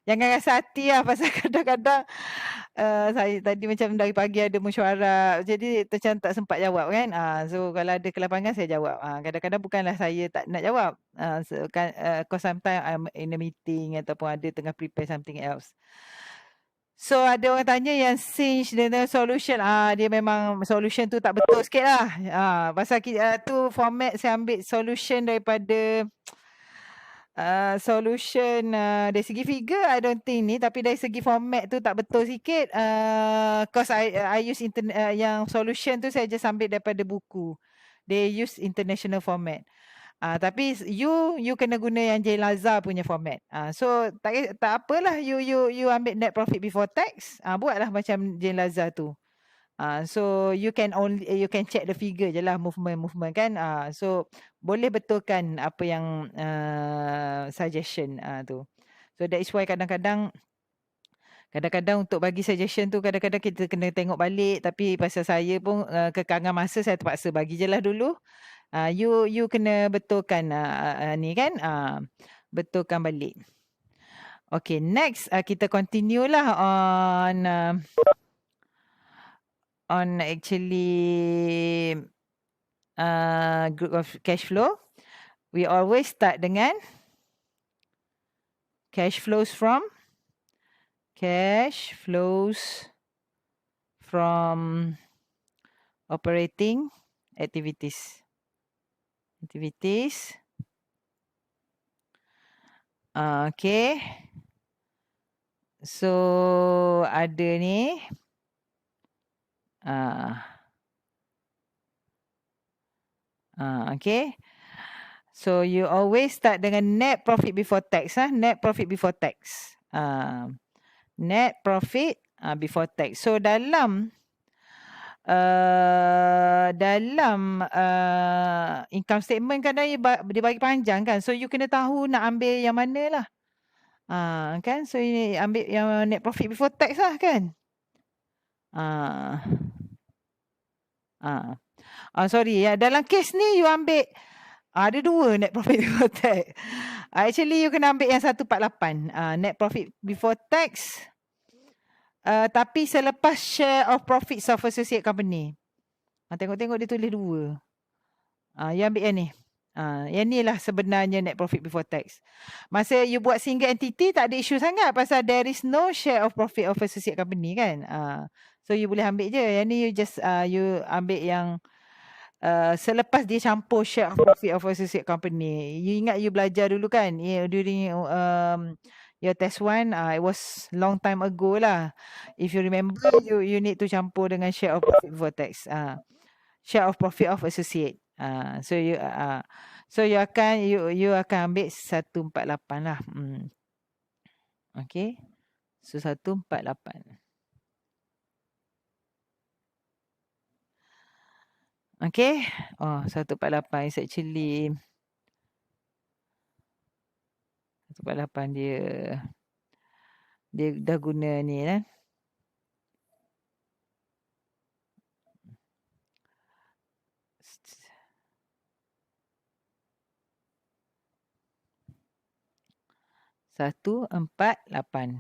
Jangan rasa hati lah pasal kadang-kadang saya tadi macam dari pagi ada mesyuarat, jadi macam tak sempat jawab kan. So kalau ada kelapangan saya jawab. Kadang-kadang bukanlah saya tak nak jawab. So, kan, cause sometimes I'm in a meeting ataupun ada tengah prepare something else. So ada orang tanya yang cinch dengan solution. Dia memang solution tu tak betul sikit lah. Pasal tu format saya ambil solution daripada solution dari segi figure I don't think ni, tapi dari segi format tu tak betul sikit. Cause I use yang solution tu saya just ambil daripada buku. They use international format. Tapi you kena guna yang J Lazar punya format. So tak apalah, you ambil net profit before tax. Buatlah macam J Lazar tu. So you can check the figure je lah, movement kan. So boleh betulkan apa yang suggestion tu. So that is why kadang-kadang untuk bagi suggestion tu kadang-kadang kita kena tengok balik, tapi pasal saya pun kekangan masa, saya terpaksa bagi je lah dulu. You kena betulkan ni kan, betulkan balik. Okay, next kita continue lah on actually group of cash flow. We always start dengan cash flows from operating activities. Okay. So ada ni. Okay. So you always start dengan net profit before tax. Net profit before tax. Net profit before tax. So dalam income statement kadang dia bagi panjang kan. So you kena tahu nak ambil yang mana lah. Kan. So you ambil yang net profit before tax lah kan. Sorry ya, dalam kes ni you ambil ada dua net profit before tax. Actually you kena ambil yang 148 net profit before tax, tapi selepas share of profits of associate company. Tengok-tengok dia tulis dua. You ambil yang ni. Yang ni lah sebenarnya net profit before tax. Masa you buat single entity tak ada isu sangat pasal there is no share of profit of associate company kan. So you boleh ambil je. Yang ni you just you ambil yang selepas dia campur share of profit of associate company. You ingat you belajar dulu kan, during your test 1, it was long time ago lah. If you remember, you need to campur dengan share of profit before tax. Share of profit of associate. So you akan ambil 148 lah. Okay. So 148. Okay. 148 is actually 148 dia dah guna ni kan. Satu, 4, 8.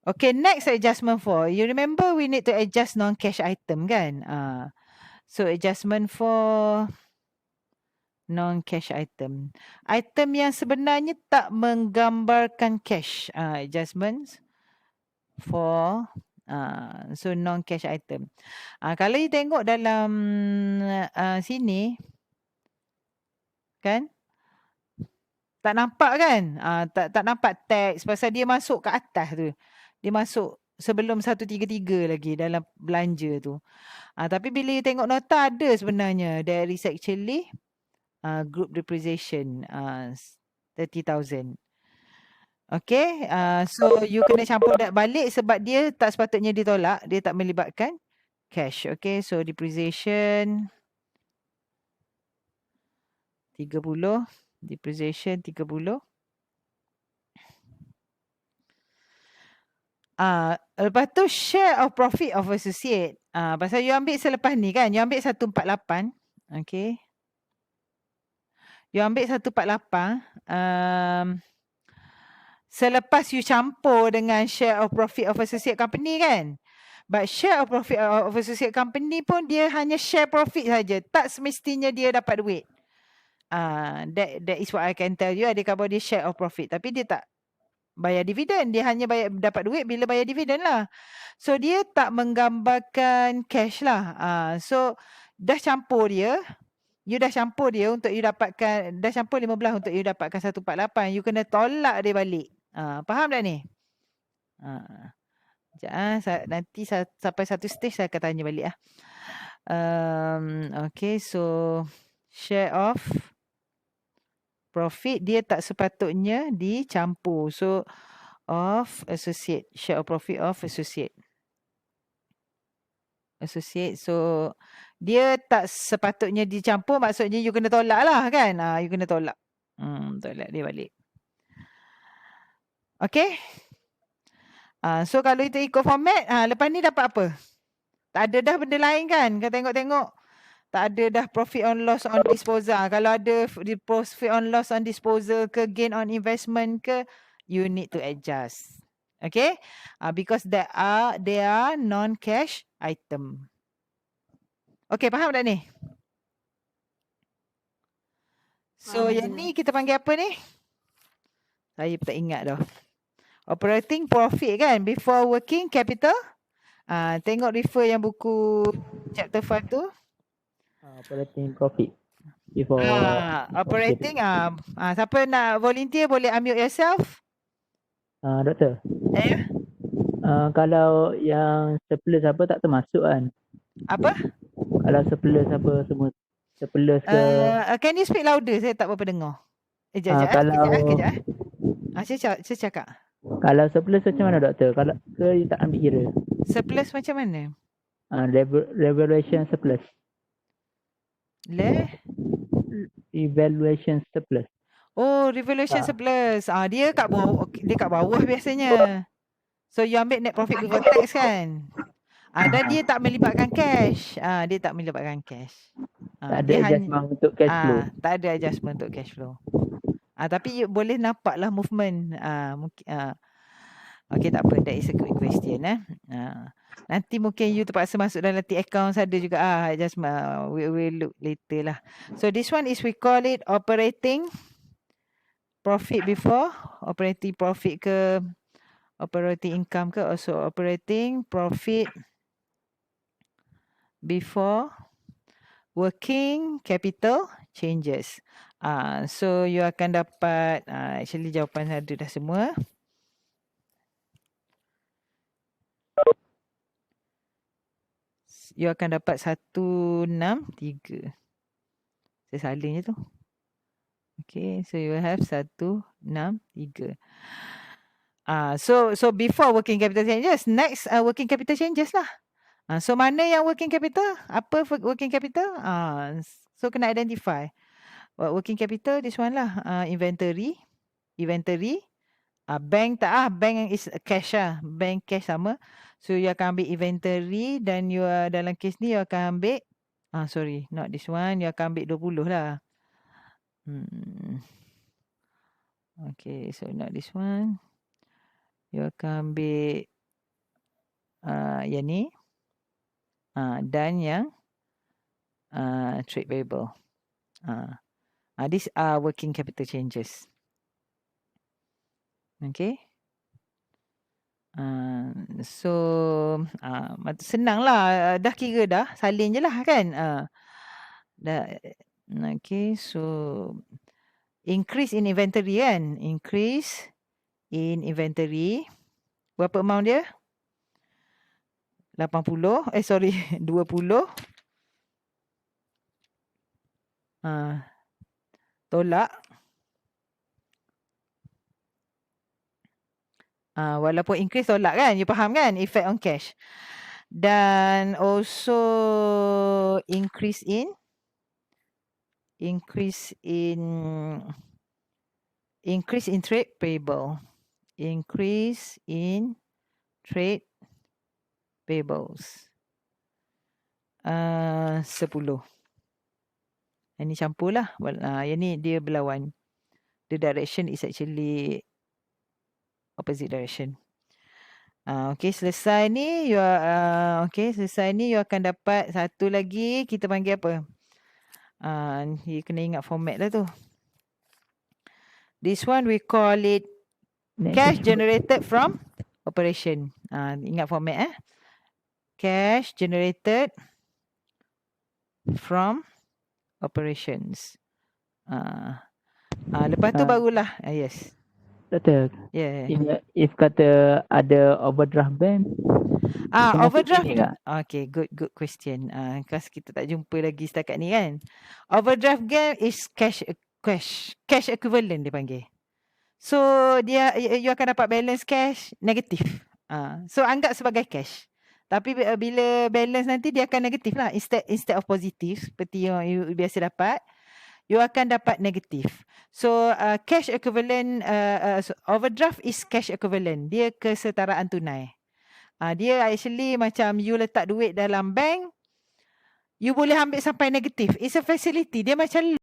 Okay, next adjustment for. You remember we need to adjust non-cash item kan? So adjustment for non-cash item. Item yang sebenarnya tak menggambarkan cash. Adjustments for so non-cash item. Kalau you tengok dalam sini kan, tak nampak kan? Tak nampak tax pasal dia masuk ke atas tu. Dia masuk sebelum 133 lagi dalam belanja tu. Tapi bila you tengok nota ada sebenarnya. There is actually group depreciation 30,000. Okay. So you kena campur balik sebab dia tak sepatutnya ditolak. Dia tak melibatkan cash. Okay. So depreciation 30. Depreciation 30. Lepas tu share of profit of associate. Pasal you ambil selepas ni kan. You ambil 148. Okay. You ambil 148. selepas you campur dengan share of profit of associate company kan. But share of profit of associate company pun dia hanya share profit saja. Tak semestinya dia dapat duit. That is what I can tell you. Adik khabar dia share of profit. Tapi dia tak bayar dividen. Dia hanya dapat duit bila bayar dividen lah. So dia tak menggambarkan cash lah. So dah campur dia. You dah campur dia untuk you dapatkan. Dah campur 15 untuk you dapatkan 148. You kena tolak dia balik. Faham tak ni? Sekejap, nanti sampai satu stage saya akan tanya balik . Okay, so share of profit dia tak sepatutnya dicampur. So of associate, share of profit of associate. So dia tak sepatutnya dicampur, maksudnya you kena tolak lah kan. You kena tolak. Tolak dia balik. Okay. So kalau itu ikut format, lepas ni dapat apa? Tak ada dah benda lain kan? Kau tengok-tengok. Tak ada dah profit on loss on disposal. Kalau ada profit on loss on disposal ke gain on investment ke, you need to adjust. Okay? Because they are non-cash item. Okay, faham tak ni? So yang ni kita panggil apa ni? Saya pun tak ingat dah. Operating profit kan? Before working capital. Tengok refer yang buku chapter 5 tu. Operating profit. Before operating. Siapa nak volunteer boleh unmute yourself. Doktor. Kalau yang surplus apa tak termasuk kan? Apa? Kalau surplus apa semua. Surplus ke? Can you speak louder? Saya tak berapa dengar. Kejap. Saya cakap. Kalau surplus macam mana doktor? Kalau ke tak ambil kira? Surplus macam mana? Revaluation surplus. Evaluation surplus. Oh, revaluation surplus. Dia kat bawah biasanya. So you ambil net profit before tax kan? Dan dia tak melibatkan cash. Tak ada adjustment untuk cash flow. Tak ada adjustment untuk cash flow. Tapi you boleh nampak lah movement. Okay, tak apa. That is a good question. Nanti mungkin you terpaksa masuk dalam T-account ada juga. Adjustment. We will look later lah. So this one is we call it operating profit before. Operating profit ke operating income ke. Also operating profit before working capital changes. So you akan dapat actually jawapan ada dah semua. You akan dapat 163. Saya salin je tu. Okay, so you will have 163. So before working capital changes, next working capital changes lah. So mana yang working capital? Apa working capital? So kena identify. Working capital, this one lah. Inventory. Bank tak bank is cash lah. Bank cash sama. So you akan ambil inventory dan you dalam case ni you akan ambil sorry, not this one. You akan ambil 20 lah. Okay, so not this one. You akan ambil yang ni. Dan yang trade payable. These are working capital changes. Okay. So senang lah. Dah kira dah. Salin je lah kan. Okay. So increase in inventory kan. Increase in inventory. Berapa amount dia? 20. Tolak. Walaupun increase tolak kan. You faham kan? Effect on cash. Dan also increase in trade payable. Increase in trade payables. 10. Yang ni campur lah. Yang ni dia berlawan. The direction is actually opposite direction. Okay, selesai ni selesai ni you akan dapat satu lagi, kita panggil apa? You kena ingat format lah tu. This one we call it cash generated from operation. Ingat format cash generated from operations. Lepas tu barulah yes. Doktor, if kata ada overdraft bank, overdraft okay, good question. Because kita tak jumpa lagi setakat ni kan. Overdraft game is cash equivalent dia panggil. So dia you akan dapat balance cash negatif. So anggap sebagai cash. Tapi bila balance nanti dia akan negatif lah, instead of positif seperti yang you biasa dapat, you akan dapat negatif. So cash equivalent, overdraft is cash equivalent. Dia kesetaraan tunai. Dia actually macam you letak duit dalam bank, you boleh ambil sampai negatif. It's a facility. Dia macam